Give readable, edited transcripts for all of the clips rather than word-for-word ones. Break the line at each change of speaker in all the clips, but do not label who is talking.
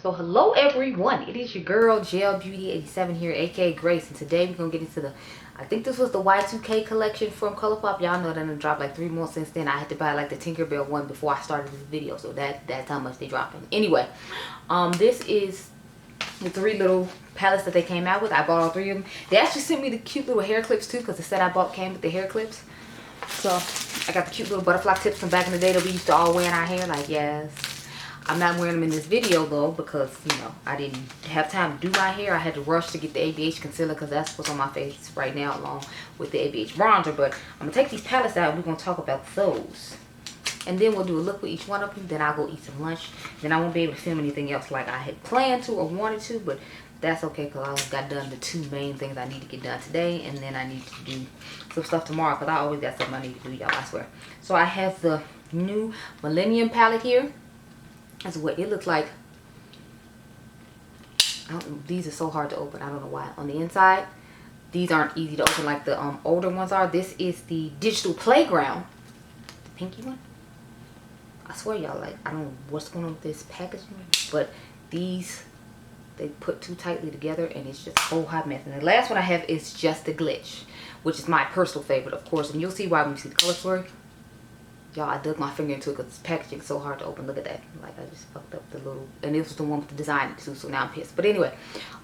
So hello everyone, it is your girl Gel Beauty 87 here, aka Grace, and today we're gonna get into the, I think this was the Y2K collection from Colourpop. Y'all know that I dropped like 3 more since then. I had to buy like the Tinkerbell one before I started this video, so that's how much they dropping. Anyway, this is the 3 little palettes that they came out with. I bought all 3 of them. They actually sent me the cute little hair clips too, because the set I bought came with the hair clips. So I got the cute little butterfly tips from back in the day that we used to all wear in our hair. Like, yes, I'm not wearing them in this video though, because you know I didn't have time to do my hair. I had to rush to get the ABH concealer because that's what's on my face right now, along with the ABH bronzer. But I'm gonna take these palettes out and we're gonna talk about those, and then we'll do a look with each one of them. Then I'll go eat some lunch. Then I won't be able to film anything else like I had planned to or wanted to, but that's okay because I only got done the 2 main things I need to get done today, and then I need to do some stuff tomorrow because I always got something I need to do, y'all, I swear. So I have the new Millennium palette here. That's what it looks like. These are so hard to open. I don't know why. On the inside, these aren't easy to open like the older ones are. This is the Digital Playground, the pinky one. I swear, y'all, like, I don't know what's going on with this packaging, but these, they put too tightly together and it's just a whole hot mess. And the last one I have is Just a Glitch, which is my personal favorite, of course, and you'll see why when you see the color story. Y'all, I dug my finger into it because this packaging is so hard to open. Look at that. Like, I just fucked up the little, and this was the one with the design too, so now I'm pissed. But anyway,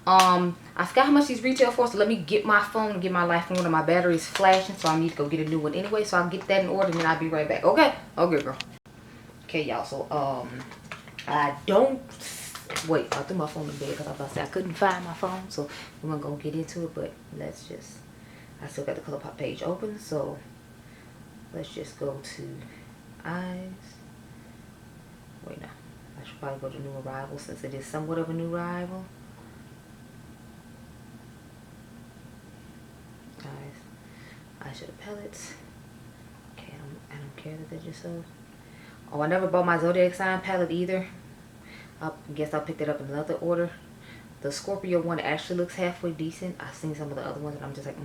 I forgot how much these retail for, so let me get my phone and get my life in order. My battery is flashing, so I need to go get a new one anyway, so I'll get that in order and then I'll be right back. Okay? Okay, girl. Okay, y'all, so I don't, wait, I threw my phone in bed because I was about to say I couldn't find my phone, so we're gonna go get into it. But let's just, I still got the Colourpop page open, so let's just go to eyes. Wait, no, I should probably go to new arrival since it is somewhat of a new arrival. Eyes, eyeshadow palettes. Okay, I don't care that they're just so. Oh, I never bought my zodiac sign palette either. I guess I picked it up in another order. The Scorpio one actually looks halfway decent. I've seen some of the other ones and I'm just like,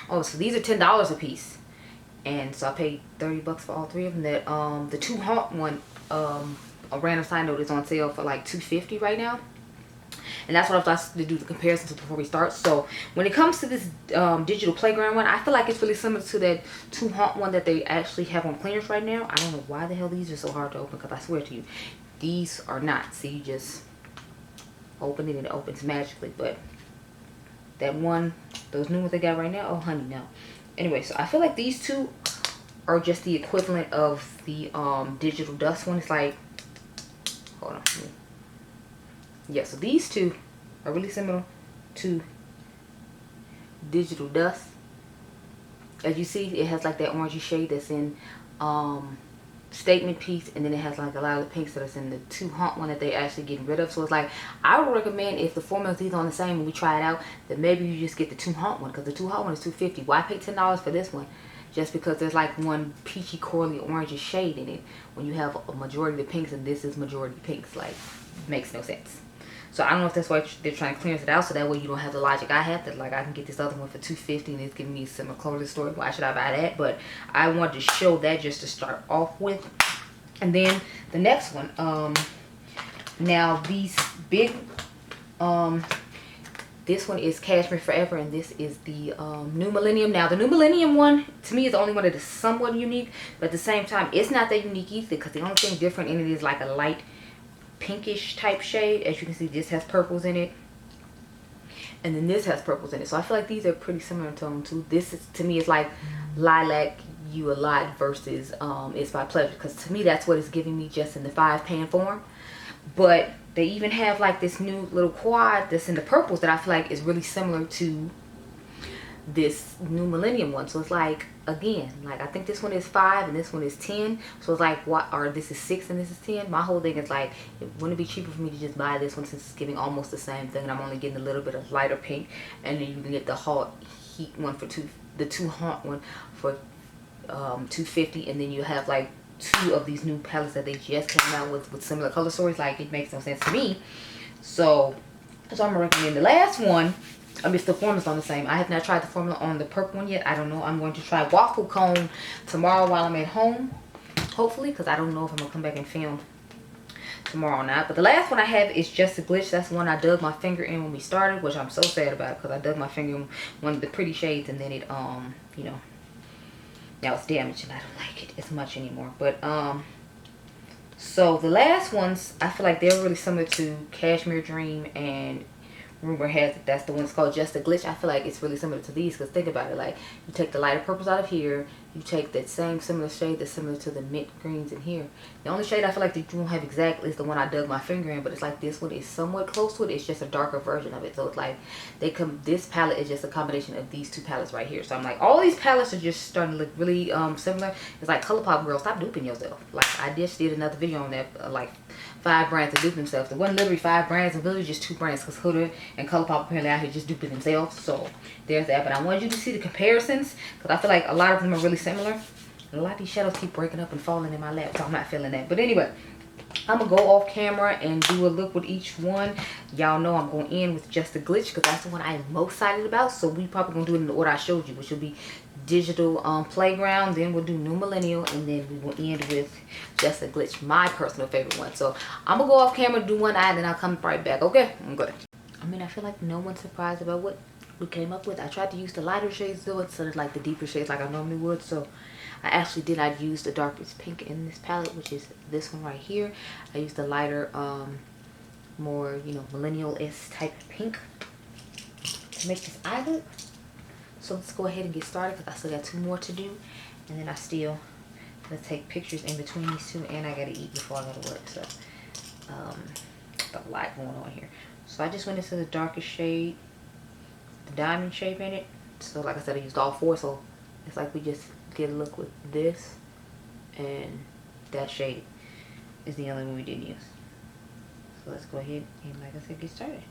Oh, so these are $10 a piece. And so I paid 30 bucks for all 3 of them. That the 2 Haunt one, a random side note, is on sale for like $2.50 right now. And that's what I was to do the comparisons before we start. So when it comes to this Digital Playground one, I feel like it's really similar to that 2 Haunt one that they actually have on clearance right now. I don't know why the hell these are so hard to open, because I swear to you, these are not. See, you just open it and it opens magically. But that one, those new ones they got right now, oh honey, no. Anyway, so I feel like these 2 are just the equivalent of the Digital Dust one. It's like, hold on. Yeah, so these 2 are really similar to Digital Dust. As you see, it has like that orangey shade that's in Statement Piece, and then it has like a lot of the pinks that's in the 2 Haunt one that they actually getting rid of. So it's like, I would recommend, if the formulas these on the same and we try it out, that maybe you just get the 2 Haunt one, because the 2 Haunt one is $2.50. Why pay $10 for this one? Just because there's like one peachy corally orangey shade in it when you have a majority of the pinks and this is majority pinks. Like, makes no sense. So I don't know if that's why they're trying to clearance it out, so that way you don't have the logic I have, that like I can get this other one for $2.50 and it's giving me a similar color to the story. Why should I buy that? But I wanted to show that just to start off with. And then the next one, now these big, this one is Cashmere Forever, and this is the new Millennium. Now the new Millennium one, to me, is the only one that is somewhat unique, but at the same time, it's not that unique either, because the only thing different in it is like a light pinkish type shade. As you can see, this has purples in it, and then this has purples in it. So I feel like these are pretty similar in tone too. This is, to me, it's like Lilac You a Lot versus It's by Pleasure, because to me that's what it's giving me just in the 5-pan form. But they even have like this new little quad that's in the purples that I feel like is really similar to this new Millennium one. So it's like, again, like I think this one is 5 and this one is 10. So it's like, what, or this is 6 and this is 10. My whole thing is like, wouldn't it be cheaper for me to just buy this one since it's giving almost the same thing and I'm only getting a little bit of lighter pink, and then you can get the Haunt Heat one for the 2 Haunt one for $2.50, and then you have like 2 of these new palettes that they just came out with similar color stories. Like, it makes no sense to me. So I'm gonna recommend the last one. I mean, if the formula's on the same. I have not tried the formula on the purple one yet. I don't know. I'm going to try Waffle Cone tomorrow while I'm at home, hopefully, because I don't know if I'm gonna come back and film tomorrow night. But the last one I have is Just a Glitch. That's the one I dug my finger in when we started, which I'm so sad about because I dug my finger in one of the pretty shades and then it you know, now it's damaged and I don't like it as much anymore. But so the last ones, I feel like they're really similar to Cashmere Dream and Rumor has it that's the one that's called Just a Glitch. I feel like it's really similar to these because think about it, like you take the lighter purples out of here, you take that same similar shade that's similar to the mint greens in here. The only shade I feel like that you won't have exactly is the one I dug my finger in, but it's like this one is somewhat close to it. It's just a darker version of it. So it's like they come, this palette is just a combination of these two palettes right here. So I'm like, all these palettes are just starting to look really similar. It's like Colourpop girl, stop duping yourself. Like I just did another video on that, like 5 brands to dupe themselves. It wasn't literally 5 brands, it literally just 2 brands because Huda and Colourpop apparently out here just duping themselves. So there's that. But I wanted you to see the comparisons because I feel like a lot of them are really similar. A lot of these shadows keep breaking up and falling in my lap, so I'm not feeling that. But anyway, I'm gonna go off camera and do a look with each one. Y'all know I'm going in with Just a Glitch because that's the one I am most excited about. So we probably gonna do it in the order I showed you, which will be Digital Playground, then we'll do New Millennial, and then we will end with Just a Glitch, my personal favorite one. So I'm gonna go off camera, do one eye, and then I'll come right back. Okay, I'm good. I mean, I feel like no one's surprised about what we came up with. I tried to use the lighter shades though instead of like the deeper shades like I normally would. So I actually did not use the darkest pink in this palette, which is this one right here. I used the lighter, more, you know, millennial-esque type pink to make this eye look. So let's go ahead and get started because I still got 2 more to do. And then I still gonna take pictures in between these 2, and I gotta eat before I go to work. So a lot going on here. So I just went into the darkest shade, the diamond shape in it. So like I said, I used all 4, so it's like we just get a look with this, and that shade is the only one we didn't use. So let's go ahead and, like I said, get started.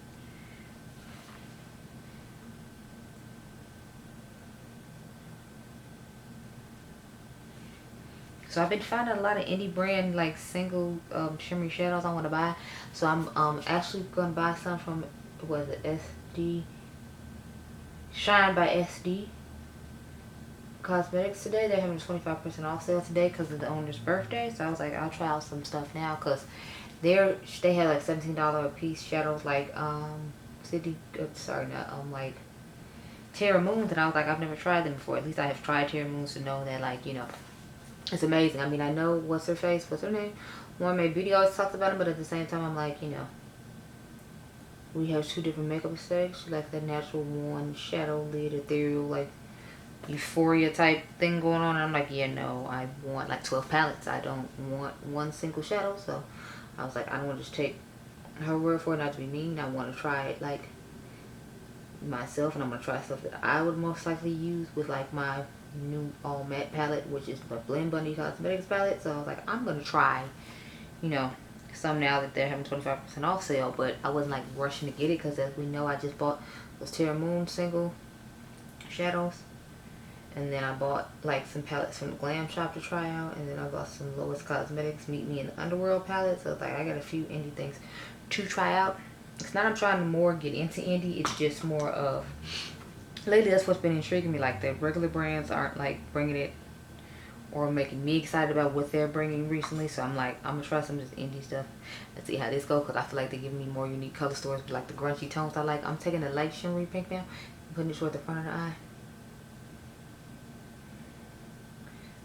So I've been finding a lot of indie brand like single shimmery shadows I want to buy. So I'm actually going to buy some from, what is it, SD, Shine by SD Cosmetics today. They're having a 25% off sale today because of the owner's birthday. So I was like, I'll try out some stuff now because they had like $17 a piece shadows like like Terra Moons, and I was like, I've never tried them before. At least I have tried Terra Moons to know that, like, you know, it's amazing. I mean, I know what's her name, UOMA Beauty always talks about them, but at the same time I'm like, you know, we have 2 different makeup aesthetics. She likes that natural one, shadow lid, ethereal, like euphoria type thing going on. And I'm like, yeah, no, I want like 12 palettes. I don't want one single shadow. So I was like, I don't want to just take her word for it, not to be mean. I want to try it like myself, and I'm going to try stuff that I would most likely use with like my new all matte palette, which is the Blend Bunny Cosmetics palette. So I was like, I'm going to try, you know, some now that they're having 25% off sale, but I wasn't like rushing to get it because as we know, I just bought those Terra Moon single shadows, and then I bought like some palettes from the Glam Shop to try out, and then I bought some Lois Cosmetics Meet Me in the Underworld palette. So it's like I got a few indie things to try out. It's not I'm trying to more get into indie, it's just more of lately that's what's been intriguing me, like the regular brands aren't like bringing it or making me excited about what they're bringing recently. So I'm like, I'm gonna try some of this indie stuff and see how this goes because I feel like they're giving me more unique color stories, but like the grungy tones I like. I'm taking the light shimmery pink now and putting it toward the front of the eye.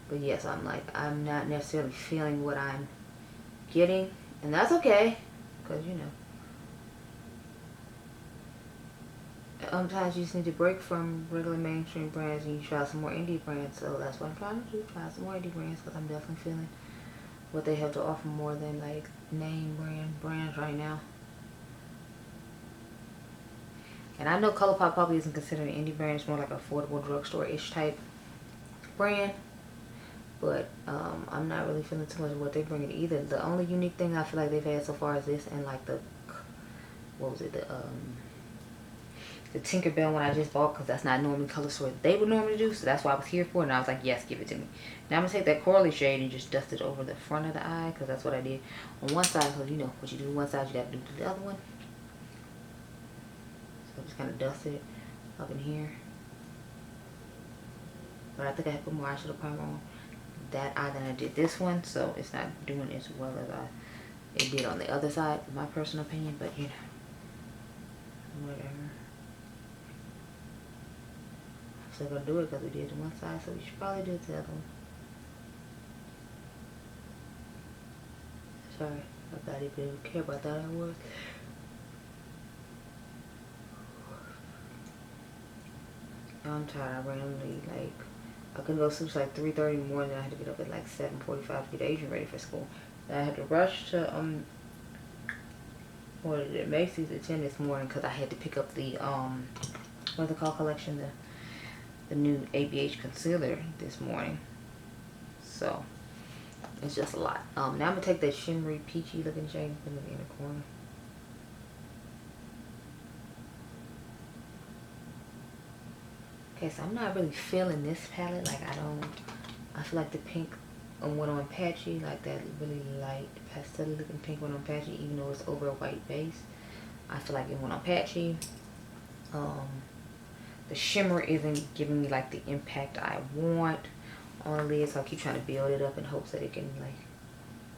But yes, I'm like, I'm not necessarily feeling what I'm getting, and that's okay because, you know, sometimes you just need to break from regular mainstream brands and you try some more indie brands. So that's what I'm trying to do, try some more indie brands because I'm definitely feeling what they have to offer more than like name brands right now. And I know Colourpop probably isn't considered an indie brand, it's more like an affordable drugstore-ish type brand. But I'm not really feeling too much of what they're bringing either. The only unique thing I feel like they've had so far is this and like the, what was it, the Tinkerbell one I just bought because that's not normally color store they would normally do. So that's what I was here for, and I was like, yes, give it to me. Now I'm going to take that corally shade and just dust it over the front of the eye because that's what I did on one side. Because you know, what you do on one side, you got to do to the other one. So I just kind of dusted it up in here. But I think I had put more eyeshadow primer on that eye than I did this one, so it's not doing as well as I it did on the other side, in my personal opinion, but you know, whatever. I'm still gonna do it because we did the one side, so we should probably do the other one. Sorry about it, didn't care about that. I was. I'm tired. I randomly, like, I couldn't go to sleep like 3:30 in the morning. I had to get up at like 7:45 to get Adrian ready for school. Then I had to rush to what is it, Macy's at 10 this morning because I had to pick up the what's it called, collection, the new ABH concealer this morning. So it's just a lot. Now I'm gonna take that shimmery peachy looking shade and put it in the corner. Okay, so I'm not really feeling this palette. Like I feel like the pink went on patchy, like that really light pastel looking pink went on patchy, even though it's over a white base. I feel like it went on patchy. The shimmer isn't giving me like the impact I want on the lid, so I keep trying to build it up in hopes that it can like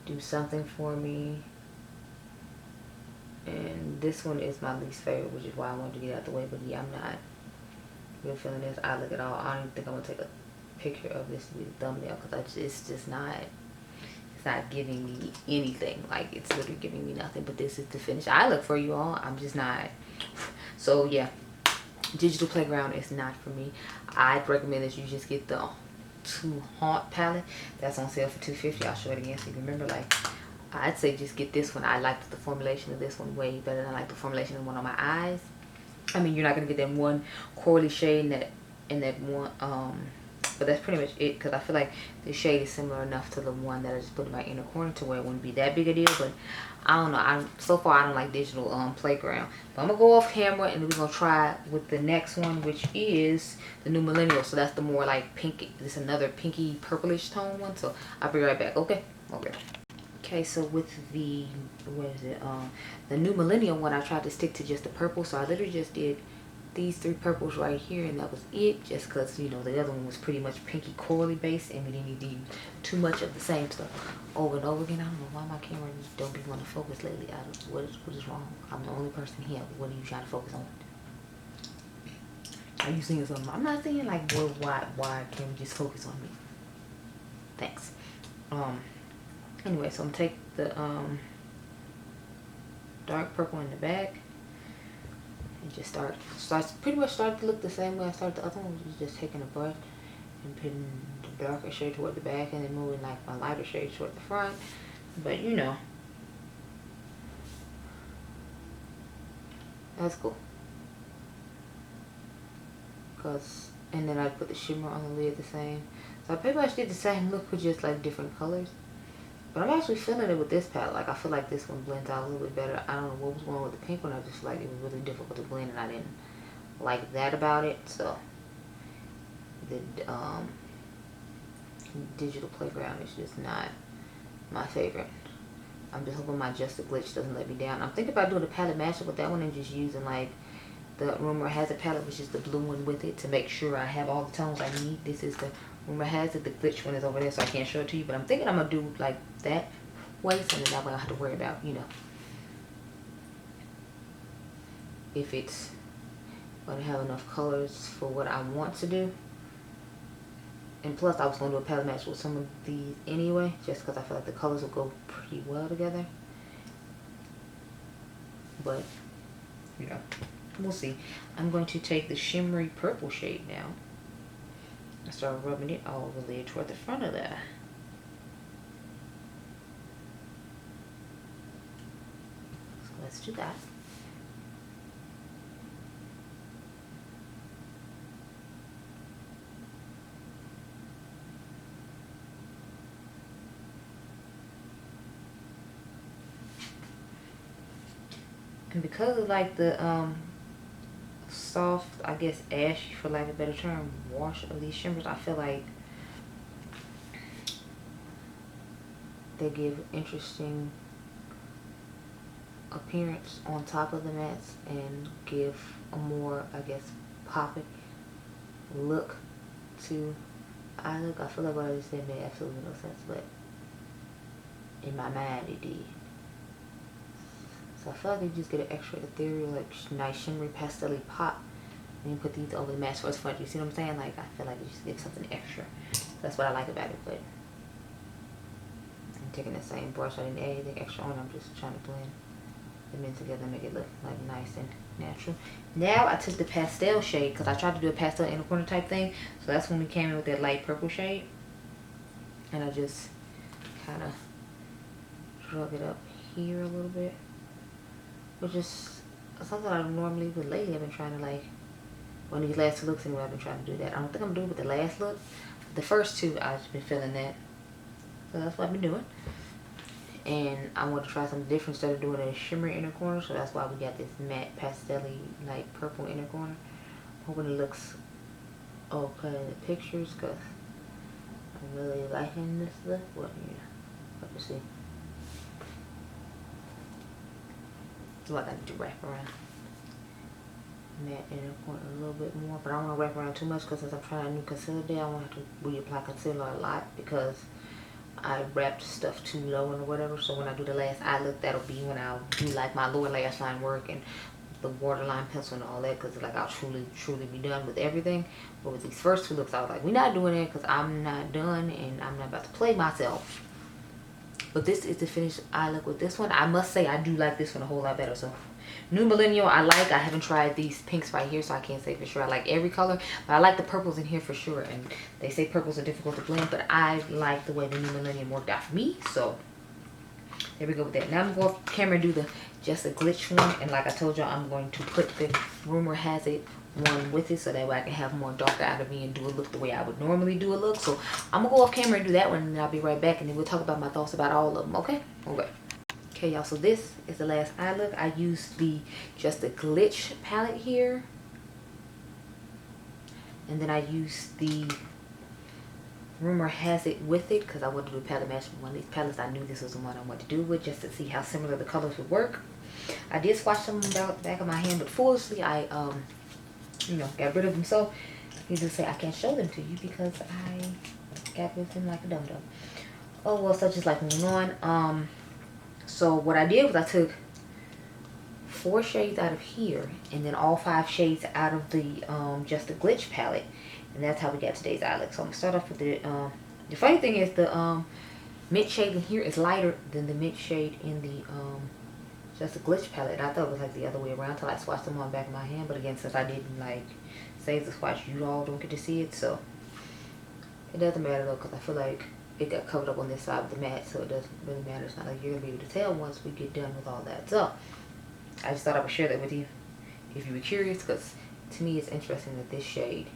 do something for me. And this one is my least favorite, which is why I wanted to get it out the way. But yeah, I'm not really feeling this. I look at all. I don't even think I'm gonna take a picture of this to be the thumbnail because it's just not. It's not giving me anything. Like, it's literally giving me nothing. But this is the finished eye look for you all. I'm just not. So yeah, Digital Playground is not for me. I'd recommend that you just get the To Haunt palette. That's on sale for $250. I'll show it again so you can remember. Like, I'd say just get this one. I liked the formulation of this one way better than I like the formulation of the one on my eyes. I mean, you're not gonna get that one corally shade in that one, but that's pretty much it, because I feel like this shade is similar enough to the one that I just put in my inner corner to where it wouldn't be that big a deal. But I don't know. So far I don't like Digital Playground. But I'm gonna go off camera and we're gonna try with the next one, which is the new Millennial. So that's the more like pinky. This another pinky purplish tone one. So I'll be right back. Okay. Okay. Okay, so with the, what is it, the new Millennium one, I tried to stick to just the purple. So I literally just did these 3 purples right here, and that was it. Just because, you know, the other one was pretty much pinky corally based, and we didn't need to do too much of the same stuff over and over again. I don't know why my camera don't be want to focus lately. What is wrong? I'm the only person here. What are you trying to focus on? Are you seeing something? I'm not saying like, well, why can't we just focus on me? Thanks. Anyway, so I'm gonna take the dark purple in the back and just pretty much start to look the same way I started the other one, which is just taking a brush and putting the darker shade toward the back and then moving like my lighter shade toward the front. But you know, that's cool. And then I put the shimmer on the lid the same. So I pretty much did the same look with just like different colors. But I'm actually feeling it with this palette. Like, I feel like this one blends out a little bit better. I don't know what was going on with the pink one. I just feel like it was really difficult to blend, and I didn't like that about it. So the Digital Playground is just not my favorite. I'm just hoping my Just a Glitch doesn't let me down. I'm thinking about doing a palette mashup with that one and just using like the Rumor Has It palette, which is the blue one with it, to make sure I have all the tones I need. This is the Rumor Has It. The Glitch one is over there, so I can't show it to you. But I'm thinking I'm going to do like that way, so that way I don't have to worry about, you know, if it's going to have enough colors for what I want to do. And plus, I was going to do a palette match with some of these anyway, just because I feel like the colors will go pretty well together. But, you know, we'll see. I'm going to take the shimmery purple shade now and start rubbing it all over there toward the front of the eye. So let's do that. And because of like the soft, I guess ashy for lack of a better term, wash of these shimmers, I feel like they give interesting appearance on top of the mattes and give a more, I guess, poppy look to eye look. I feel like what I just said made absolutely no sense, but in my mind it did. So I feel like you just get an extra ethereal, like nice shimmery pastel-y pop. And you put these over the match first front. You see what I'm saying? Like I feel like it just gives something extra. That's what I like about it. But I'm taking the same brush. I didn't add anything extra on. I'm just trying to blend them in together and make it look like nice and natural. Now I took the pastel shade because I tried to do a pastel inner corner type thing. So that's when we came in with that light purple shade. And I just kind of drug it up here a little bit. Which is something I normally would lately. I've been trying to like, on these last two looks anyway, I've been trying to do that. I don't think I'm doing it with the last look. The first two, I've just been feeling that. So that's what I've been doing. And I want to try something different instead of doing a shimmery inner corner. So that's why we got this matte pastel-y light purple inner corner. Hoping it looks okay in the pictures because I'm really liking this look. Well, yeah, let me see. So I got to wrap around matte inner corner a little bit more, but I don't want to wrap around too much because since I'm trying a new concealer day, I want to have to reapply concealer a lot because I wrapped stuff too low or whatever. So when I do the last eye look, that'll be when I'll do like my lower lash line work and the waterline pencil and all that, because like I'll truly be done with everything. But with these first two looks, I was like, we're not doing it because I'm not done and I'm not about to play myself. But this is the finished eye look with this one. I must say I do like this one a whole lot better. So New Millennial I like. I haven't tried these pinks right here, so I can't say for sure I like every color. But I like the purples in here for sure. And they say purples are difficult to blend, but I like the way the New Millennium worked out for me. So there we go with that. Now I'm going to go off camera and do the Just a Glitch one. And like I told y'all, I'm going to put the Rumor Has It one with it so that way I can have more darker out of me and do a look the way I would normally do a look. So I'm gonna go off camera and do that one, and then I'll be right back, and then we'll talk about my thoughts about all of them. Okay, y'all, so this is the last eye look. I used the Just a Glitch palette here, and then I used the Rumor Has It with it because I wanted to do a palette match with one of these palettes. I knew this was the one I wanted to do with just to see how similar the colors would work. I did swatch some about the back of my hand, but foolishly I you know, got rid of them. So you just say I can't show them to you because I got rid of them like a dum-dum. Oh well, so just like moving on. So what I did was I took 4 shades out of here and then all 5 shades out of the Just a Glitch palette, and that's how we got today's eye look. So I'm gonna start off with the funny thing is the mint shade in here is lighter than the mint shade in the Just a Glitch palette. I thought it was like the other way around till I swatched them on the back of my hand. But again, since I didn't like save the swatch, you all don't get to see it. So it doesn't matter though, because I feel like it got covered up on this side of the matte. So it doesn't really matter. It's not like you're going to be able to tell once we get done with all that. So I just thought I would share that with you if you were curious. Because to me it's interesting that this shade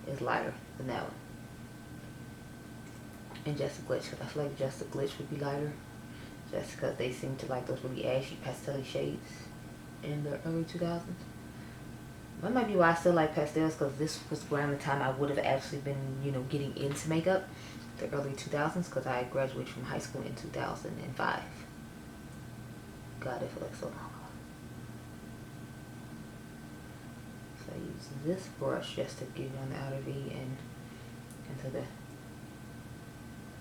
is lighter than that one. And Just a Glitch. Because I feel like Just a Glitch would be lighter. Just because they seem to like those really ashy pastel shades in the early 2000s. That might be why I still like pastels, because this was around the time I would have actually been, you know, getting into makeup. The early 2000s, because I graduated from high school in 2005. God, it feels like so long ago. So I use this brush just to get on the outer V and into the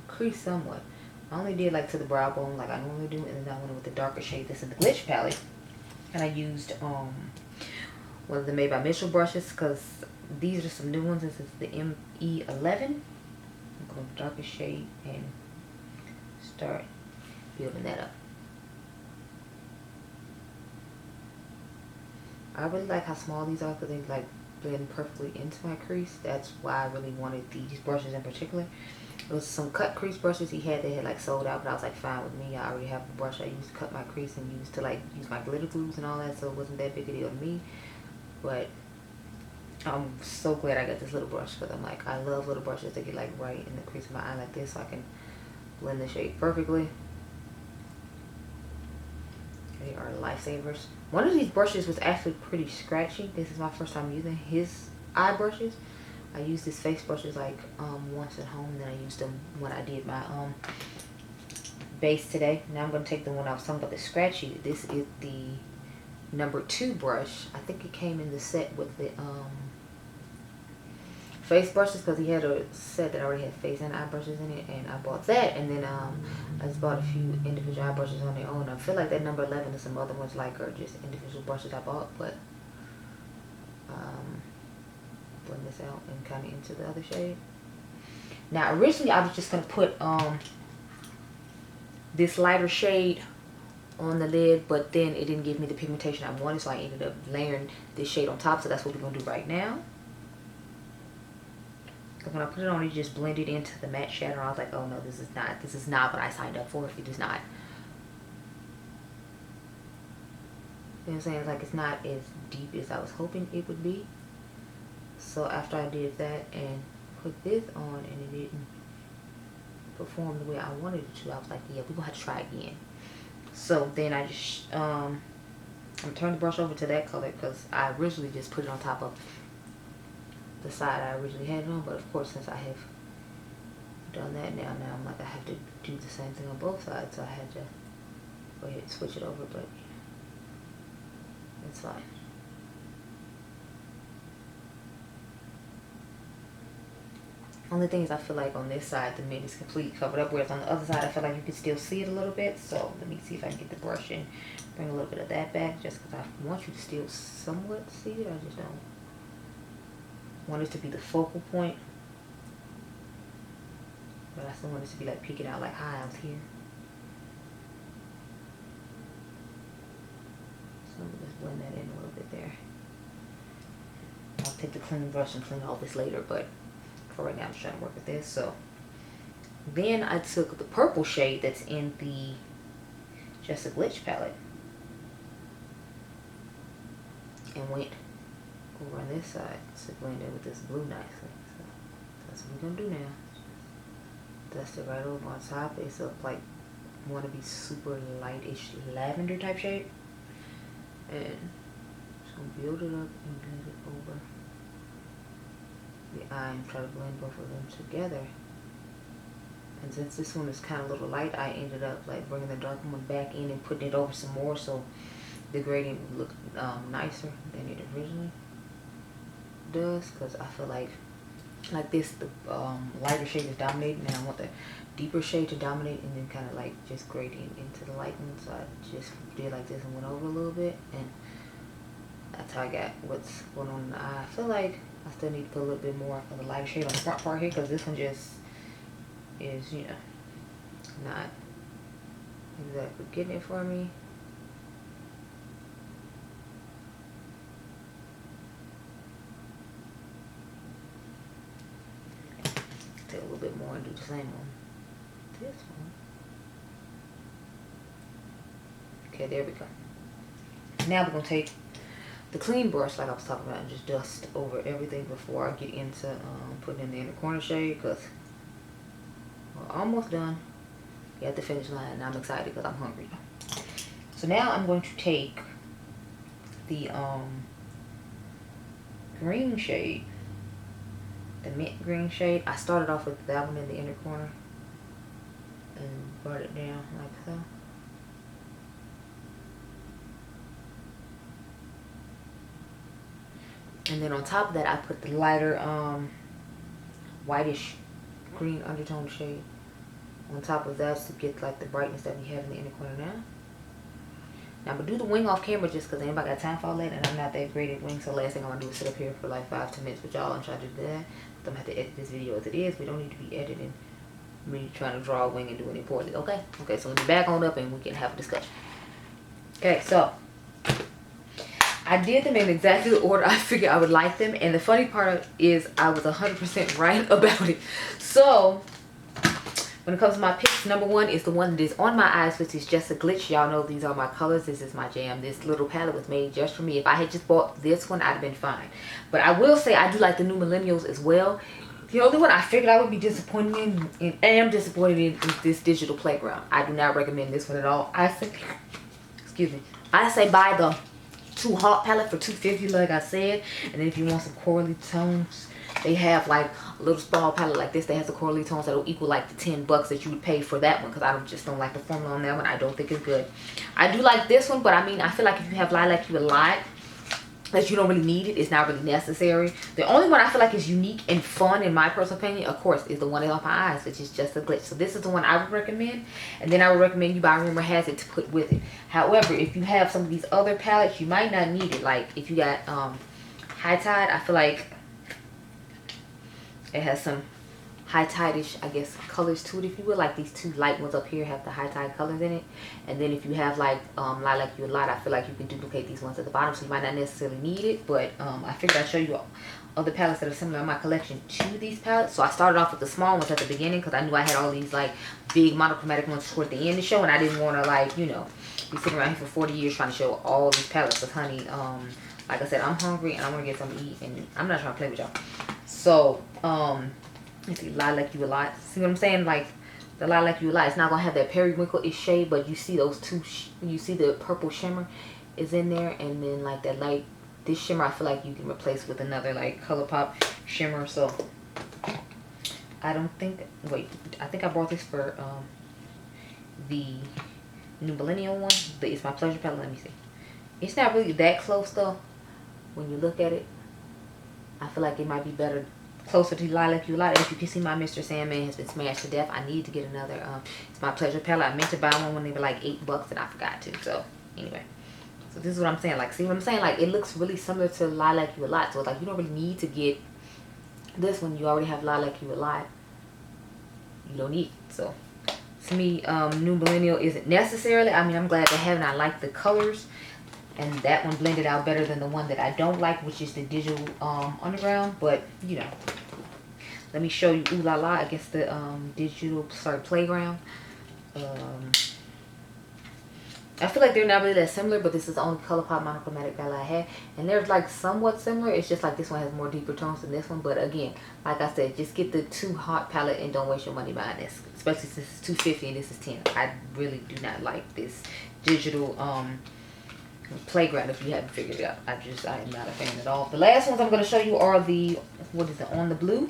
crease somewhat. I only did like to the brow bone like I normally do, and then I went with the darker shade that's in the Glitch palette. And I used one of the Made by Mitchell brushes, because these are some new ones. This is the ME11. I'm going with the darker shade and start building that up. I really like how small these are because they like blend perfectly into my crease. That's why I really wanted these brushes in particular. It was some cut crease brushes he had. They had like sold out, but I was like, fine with me. I already have a brush I used to cut my crease and used to like use my glitter glues and all that, so it wasn't that big a deal to me. But I'm so glad I got this little brush, because I'm like, I love little brushes that get like right in the crease of my eye like this, so I can blend the shade perfectly. They are lifesavers. One of these brushes was actually pretty scratchy. This is my first time using his eye brushes. I used his face brushes like once at home, and then I used them when I did my base today. Now I'm going to take the one I was talking about, the scratchy. This is the number 2 brush. I think it came in the set with the face brushes because he had a set that already had face and eye brushes in it, and I bought that. And then I just bought a few individual eye brushes on their own. I feel like that number 11 and some other ones like are just individual brushes I bought, but blend this out and kind of into the other shade. Now originally I was just gonna put this lighter shade on the lid, but then it didn't give me the pigmentation I wanted, so I ended up layering this shade on top. So that's what we're gonna do right now. When I put it on, it just blended into the matte shadow. I was like, oh no, this is not what I signed up for. It is not. You know what I'm saying? It's like, it's not as deep as I was hoping it would be. So after I did that and put this on and it didn't perform the way I wanted it to, I was like, yeah, we're gonna have to try again. So then I just I'm gonna turn the brush over to that color because I originally just put it on top of the side I originally had it on, but of course since I have done that now I'm like, I have to do the same thing on both sides, so I had to go ahead and switch it over, but it's fine. Only thing is, I feel like on this side the mid is completely covered up, whereas on the other side I feel like you can still see it a little bit. So let me see if I can get the brush and bring a little bit of that back, just because I want you to still somewhat see it. I just don't want it to be the focal point, but I still want it to be like peeking out like, hi, I was here. So I'm gonna just blend that in a little bit there. I'll take the clean brush and clean all this later, but for right now I'm just trying to work with this. So then I took the purple shade that's in the Just a Glitch palette and went over on this side to blend in with this blue nicely. So that's what we're gonna do now. Dust it right over on top. It's a like wanna be super lightish lavender type shade, and just gonna build it up and blend it over the eye and try to blend both of them together. And since this one is kind of a little light, I ended up like bringing the dark one back in and putting it over some more, so the gradient would look nicer than it originally does. Because I feel like this, the lighter shade is dominating, and I want the deeper shade to dominate, and then kind of like just gradient into the light one. So I just did like this and went over a little bit, and that's how I got what's going on in the eye. I feel like I still need to put a little bit more of the lighter shade on the front part here, because this one just is, you know, not exactly getting it for me. Take a little bit more and do the same on this one. Okay, there we go. Now we're going to take the clean brush, like I was talking about, and just dust over everything before I get into putting in the inner corner shade, because we're almost done. We're at the finish line, and I'm excited because I'm hungry. So now I'm going to take the green shade, the mint green shade. I started off with that one in the inner corner and brought it down like so. And then on top of that, I put the lighter whitish green undertone shade on top of that to get like the brightness that we have in the inner corner now. Now I'm gonna do the wing off camera just because anybody got time for all that, and I'm not that great at wings. So last thing I'm gonna do is sit up here for like 5-10 minutes with y'all and try to do that. I'm gonna have to edit this video as it is. We don't need to be editing me trying to draw a wing and doing it poorly. Okay? Okay, so let me back on up and we can have a discussion. Okay, so I did them in exactly the order I figured I would like them, and the funny part is I was 100% right about it. So when it comes to my picks, number one is the one that is on my eyes, which is Just a Glitch. Y'all know these are my colors. This is my jam. This little palette was made just for me. If I had just bought this one, I'd have been fine. But I will say I do like the new Millennials as well. The only one I figured I would be disappointed in, and am disappointed in, is this Digital Playground. I do not recommend this one at all. I say, excuse me, I say buy the Too Hot palette for $2.50, like I said. And then if you want some corally tones, they have like a little small palette like this that has the corally tones that will equal like the $10 that you would pay for that one, because I just don't like the formula on that one. I don't think it's good. I do like this one, but I mean, I feel like if you have lilac, you would like that you don't really need it. It's not really necessary. The only one I feel like is unique and fun, in my personal opinion, of course, is the one that's on my eyes, which is just a glitch. So this is the one I would recommend, and then I would recommend you buy Rumor Has It to put with it. However, if you have some of these other palettes, you might not need it. Like if you got High Tide, I feel like it has some High Tide-ish, I guess, colors to it, if you will. Like these two light ones up here have the High Tide colors in it. And then if you have like Lilac You a Lot, I feel like you can duplicate these ones at the bottom, so you might not necessarily need it. But I figured I'd show you other palettes that are similar in my collection to these palettes. So I started off with the small ones at the beginning because I knew I had all these like big monochromatic ones toward the end of the show, and I didn't want to, like, you know, be sitting around here for 40 years trying to show all these palettes. Because honey, like I said, I'm hungry and I want to get something to eat, and I'm not trying to play with y'all. So let's see, Lilac You a Lot. See what I'm saying? Like the Lilac You a Lot, it's not gonna have that periwinkle-ish shade, but you see those two, you see the purple shimmer is in there, and then like that light, this shimmer I feel like you can replace with another like Colourpop shimmer. So I don't think, wait, I think I bought this for the New Millennial one, but it's my pleasure palette. Let me see. It's not really that close though. When you look at it, I feel like it might be better closer to Lilac You a Lot. As you can see, my Mr. Sandman has been smashed to death. I need to get another. It's my pleasure palette. I meant to buy one when they were like $8 and I forgot to. So anyway, so this is what I'm saying. Like, see what I'm saying? Like, it looks really similar to Lilac You a Lot. So it's like you don't really need to get this one. You already have Lilac You a Lot. You don't need it. So to me, New Millennial isn't necessarily. I mean, I'm glad they have it. I like the colors. And that one blended out better than the one that I don't like, which is the Digital Underground. But, you know, let me show you Ooh La La against the Digital, sorry, Playground. I feel like they're not really that similar, but this is the only Colourpop monochromatic palette I have. And they're like somewhat similar. It's just like this one has more deeper tones than this one. But again, like I said, just get the Too Hot palette and don't waste your money buying this. Especially since it's $2.50 and this is $10. I really do not like this Digital Playground, if you haven't figured it out. I am not a fan at all. The last ones I'm going to show you are the, what is it, On the Blue?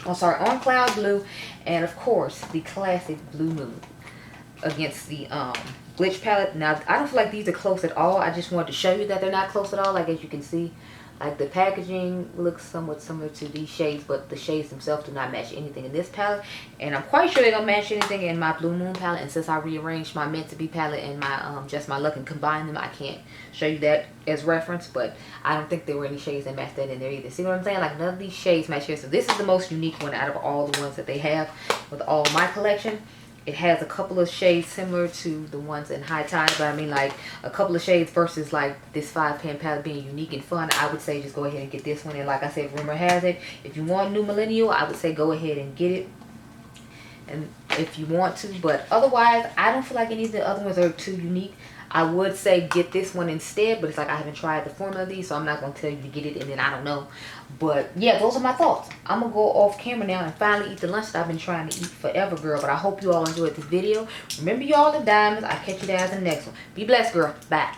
Oh, sorry, On Cloud Blue. And of course, the classic Blue Moon against the Glitch palette. Now, I don't feel like these are close at all. I just wanted to show you that they're not close at all. Like, as you can see, like the packaging looks somewhat similar to these shades, but the shades themselves do not match anything in this palette. And I'm quite sure they don't match anything in my Blue Moon palette. And since I rearranged my Meant to Be palette and my Just My Luck and combined them, I can't show you that as reference. But I don't think there were any shades that matched that in there either. See what I'm saying? Like, none of these shades match here. So this is the most unique one out of all the ones that they have with all my collection. It has a couple of shades similar to the ones in High Tide, but I mean, like, a couple of shades versus like this 5-pan palette being unique and fun. I would say just go ahead and get this one. And like I said, Rumor Has It, if you want New Millennial, I would say go ahead and get it, and if you want to. But otherwise, I don't feel like any of the other ones are too unique. I would say get this one instead, but it's like I haven't tried the formula of these, so I'm not going to tell you to get it and then I don't know. But yeah, those are my thoughts. I'm going to go off camera now and finally eat the lunch that I've been trying to eat forever, girl. But I hope you all enjoyed this video. Remember, y'all, the diamonds. I'll catch you guys in the next one. Be blessed, girl. Bye.